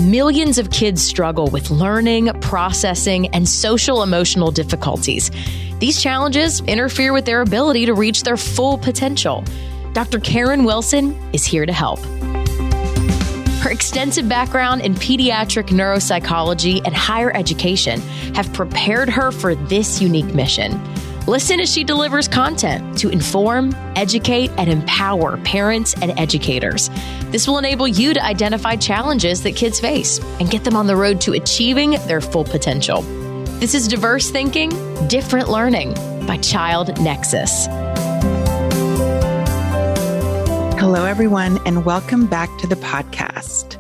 Millions of kids struggle with learning, processing, and social emotional difficulties. These challenges interfere with their ability to reach their full potential. Dr. Karen Wilson is here to help. Her extensive background in pediatric neuropsychology and higher education have prepared her for this unique mission. Listen as she delivers content to inform, educate, and empower parents and educators. This will enable you to identify challenges that kids face and get them on the road to achieving their full potential. This is Diverse Thinking, Different Learning by ChildNEXUS. Hello, everyone, and welcome back to the podcast.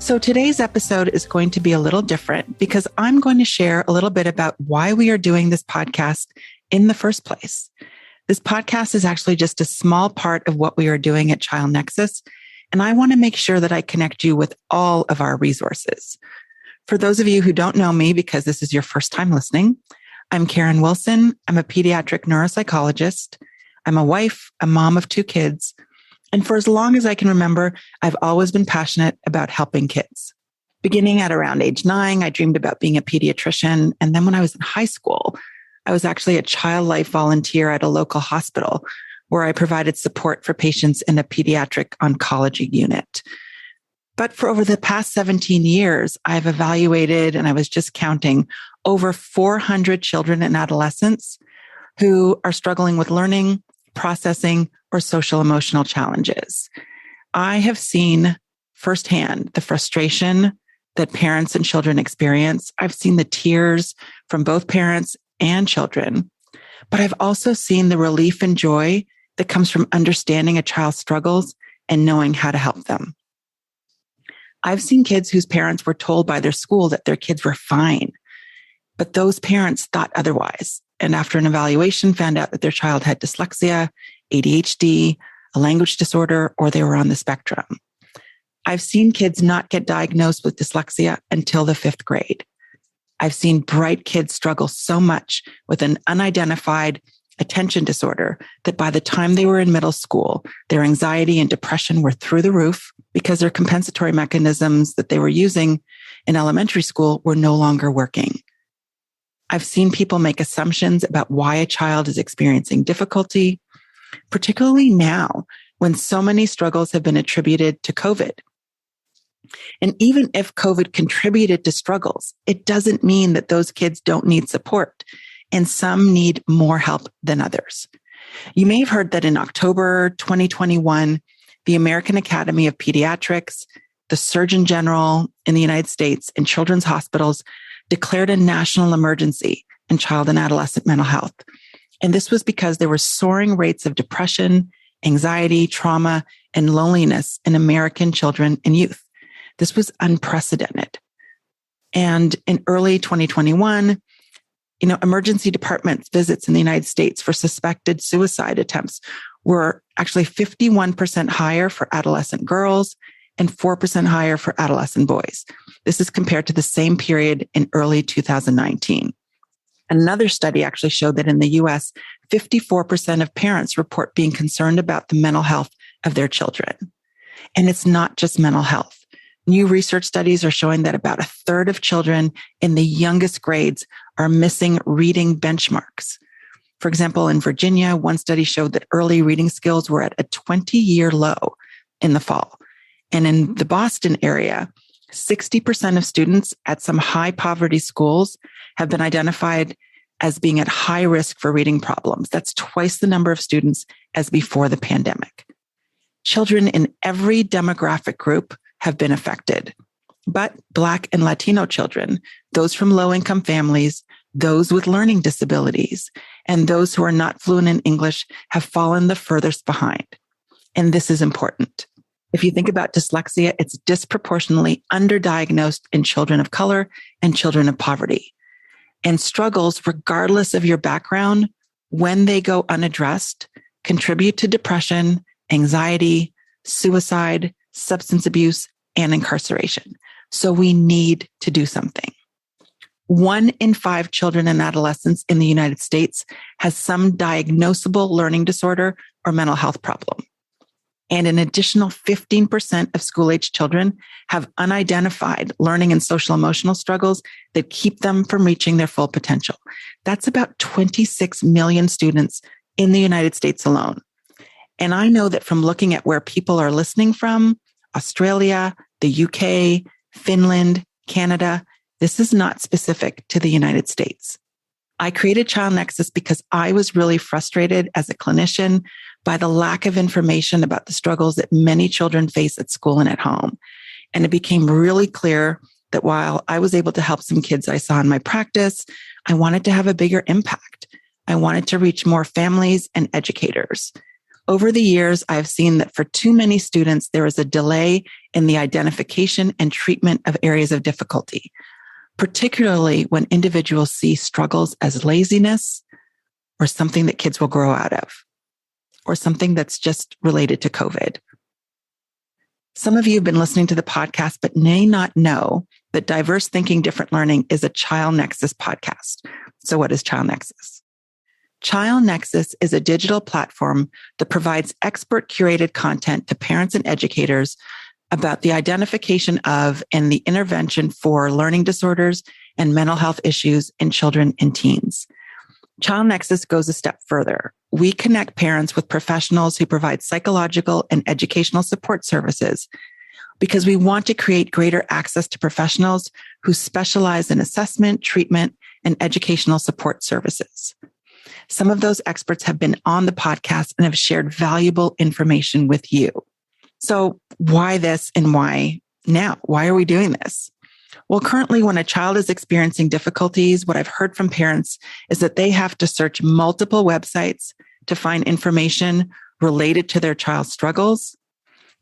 So today's episode is going to be a little different because I'm going to share a little bit about why we are doing this podcast in the first place. This podcast is actually just a small part of what we are doing at ChildNEXUS, and I want to make sure that I connect you with all of our resources. For those of you who don't know me, because this is your first time listening, I'm Karen Wilson. I'm a pediatric neuropsychologist. I'm a wife, a mom of 2 kids, and for as long as I can remember, I've always been passionate about helping kids. Beginning at around age 9, I dreamed about being a pediatrician, and then when I was in high school, I was actually a child life volunteer at a local hospital where I provided support for patients in a pediatric oncology unit. But for over the past 17 years, I've evaluated, and I was just counting, over 400 children and adolescents who are struggling with learning, processing, or social emotional challenges. I have seen firsthand the frustration that parents and children experience. I've seen the tears from both parents and children, but I've also seen the relief and joy that comes from understanding a child's struggles and knowing how to help them. I've seen kids whose parents were told by their school that their kids were fine, but those parents thought otherwise. And after an evaluation, found out that their child had dyslexia, ADHD, a language disorder, or they were on the spectrum. I've seen kids not get diagnosed with dyslexia until the 5th grade. I've seen bright kids struggle so much with an unidentified attention disorder that by the time they were in middle school, their anxiety and depression were through the roof because their compensatory mechanisms that they were using in elementary school were no longer working. I've seen people make assumptions about why a child is experiencing difficulty, particularly now when so many struggles have been attributed to COVID. And even if COVID contributed to struggles, it doesn't mean that those kids don't need support, and some need more help than others. You may have heard that in October 2021, the American Academy of Pediatrics, the Surgeon General in the United States, and children's hospitals declared a national emergency in child and adolescent mental health. And this was because there were soaring rates of depression, anxiety, trauma, and loneliness in American children and youth. This was unprecedented. And in early 2021, emergency department visits in the United States for suspected suicide attempts were actually 51% higher for adolescent girls and 4% higher for adolescent boys. This is compared to the same period in early 2019. Another study actually showed that in the US, 54% of parents report being concerned about the mental health of their children. And it's not just mental health. New research studies are showing that about 1/3 of children in the youngest grades are missing reading benchmarks. For example, in Virginia, one study showed that early reading skills were at a 20-year low in the fall. And in the Boston area, 60% of students at some high poverty schools have been identified as being at high risk for reading problems. That's twice the number of students as before the pandemic. Children in every demographic group have been affected, but Black and Latino children, those from low-income families, those with learning disabilities, and those who are not fluent in English have fallen the furthest behind. And this is important. If you think about dyslexia, it's disproportionately underdiagnosed in children of color and children of poverty. And struggles, regardless of your background, when they go unaddressed, contribute to depression, anxiety, suicide, substance abuse, and incarceration. So we need to do something. 1 in 5 children and adolescents in the United States has some diagnosable learning disorder or mental health problem. And an additional 15% of school-age children have unidentified learning and social emotional struggles that keep them from reaching their full potential. That's about 26 million students in the United States alone. And I know that from looking at where people are listening from, Australia, the UK, Finland, Canada, this is not specific to the United States. I created ChildNEXUS because I was really frustrated as a clinician by the lack of information about the struggles that many children face at school and at home. And it became really clear that while I was able to help some kids I saw in my practice, I wanted to have a bigger impact. I wanted to reach more families and educators. Over the years, I've seen that for too many students, there is a delay in the identification and treatment of areas of difficulty, particularly when individuals see struggles as laziness or something that kids will grow out of, or something that's just related to COVID. Some of you have been listening to the podcast, but may not know that Diverse Thinking, Different Learning is a ChildNEXUS podcast. So what is ChildNEXUS? ChildNEXUS is a digital platform that provides expert curated content to parents and educators about the identification of and the intervention for learning disorders and mental health issues in children and teens. ChildNEXUS goes a step further. We connect parents with professionals who provide psychological and educational support services because we want to create greater access to professionals who specialize in assessment, treatment, and educational support services. Some of those experts have been on the podcast and have shared valuable information with you. So why this and why now? Why are we doing this? Well, currently, when a child is experiencing difficulties, what I've heard from parents is that they have to search multiple websites to find information related to their child's struggles.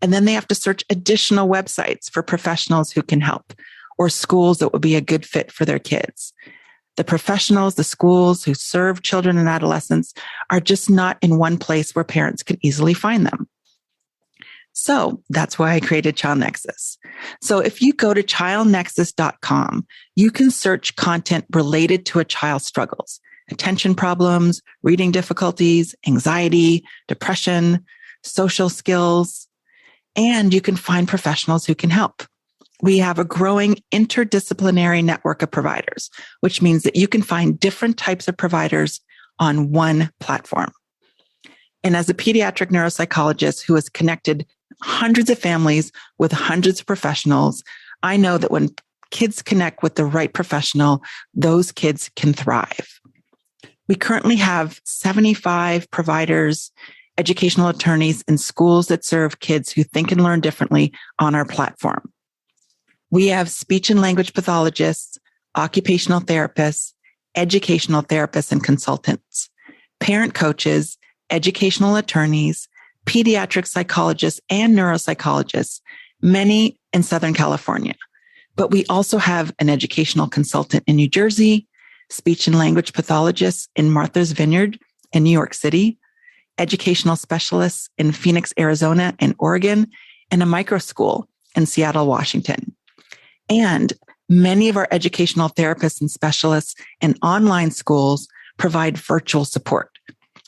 And then they have to search additional websites for professionals who can help or schools that would be a good fit for their kids. The professionals, the schools who serve children and adolescents are just not in one place where parents can easily find them. So that's why I created ChildNEXUS. So if you go to childnexus.com, you can search content related to a child's struggles, attention problems, reading difficulties, anxiety, depression, social skills, and you can find professionals who can help. We have a growing interdisciplinary network of providers, which means that you can find different types of providers on one platform. And as a pediatric neuropsychologist who has connected hundreds of families with hundreds of professionals, I know that when kids connect with the right professional, those kids can thrive. We currently have 75 providers, educational attorneys, and schools that serve kids who think and learn differently on our platform. We have speech and language pathologists, occupational therapists, educational therapists and consultants, parent coaches, educational attorneys, pediatric psychologists and neuropsychologists, many in Southern California. But we also have an educational consultant in New Jersey, speech and language pathologists in Martha's Vineyard in New York City, educational specialists in Phoenix, Arizona and Oregon, and a micro school in Seattle, Washington. And many of our educational therapists and specialists in online schools provide virtual support.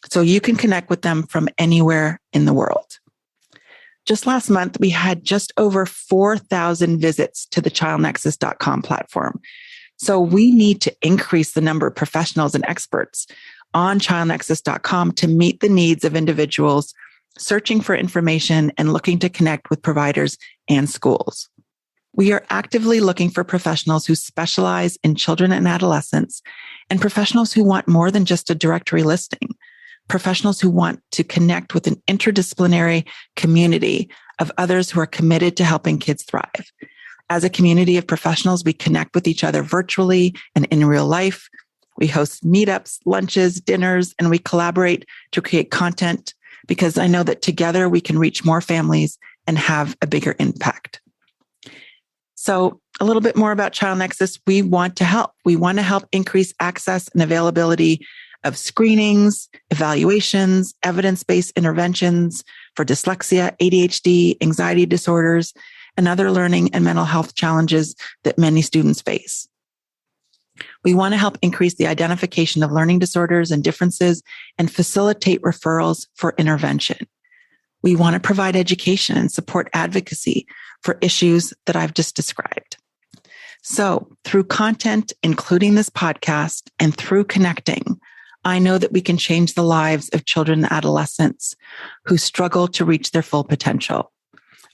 So you can connect with them from anywhere in the world. Just last month, we had just over 4,000 visits to the childnexus.com platform. So we need to increase the number of professionals and experts on childnexus.com to meet the needs of individuals searching for information and looking to connect with providers and schools. We are actively looking for professionals who specialize in children and adolescents and professionals who want more than just a directory listing. Professionals who want to connect with an interdisciplinary community of others who are committed to helping kids thrive. As a community of professionals, we connect with each other virtually and in real life. We host meetups, lunches, dinners, and we collaborate to create content because I know that together we can reach more families and have a bigger impact. So a little bit more about ChildNEXUS. We want to help. We want to help increase access and availability of screenings, evaluations, evidence-based interventions for dyslexia, ADHD, anxiety disorders, and other learning and mental health challenges that many students face. We want to help increase the identification of learning disorders and differences and facilitate referrals for intervention. We want to provide education and support advocacy for issues that I've just described. So through content, including this podcast, and through connecting, I know that we can change the lives of children and adolescents who struggle to reach their full potential.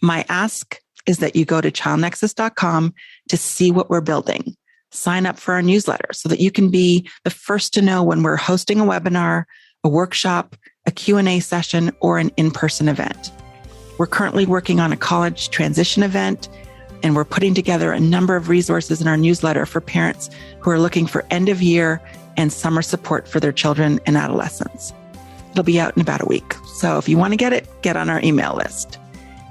My ask is that you go to ChildNEXUS.com to see what we're building. Sign up for our newsletter so that you can be the first to know when we're hosting a webinar, a workshop, a Q&A session, or an in-person event. We're currently working on a college transition event, and we're putting together a number of resources in our newsletter for parents who are looking for end of year and summer support for their children and adolescents. It'll be out in about a week. So if you want to get it, get on our email list.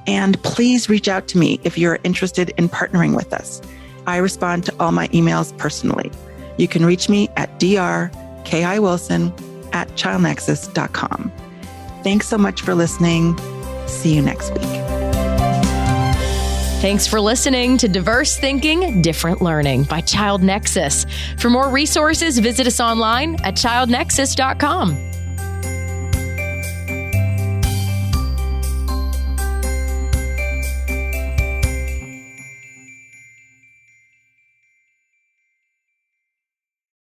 And please reach out to me if you're interested in partnering with us. I respond to all my emails personally. You can reach me at drkiwilson@childnexus.com. Thanks so much for listening. See you next week. Thanks for listening to Diverse Thinking, Different Learning by ChildNEXUS. For more resources, visit us online at childnexus.com.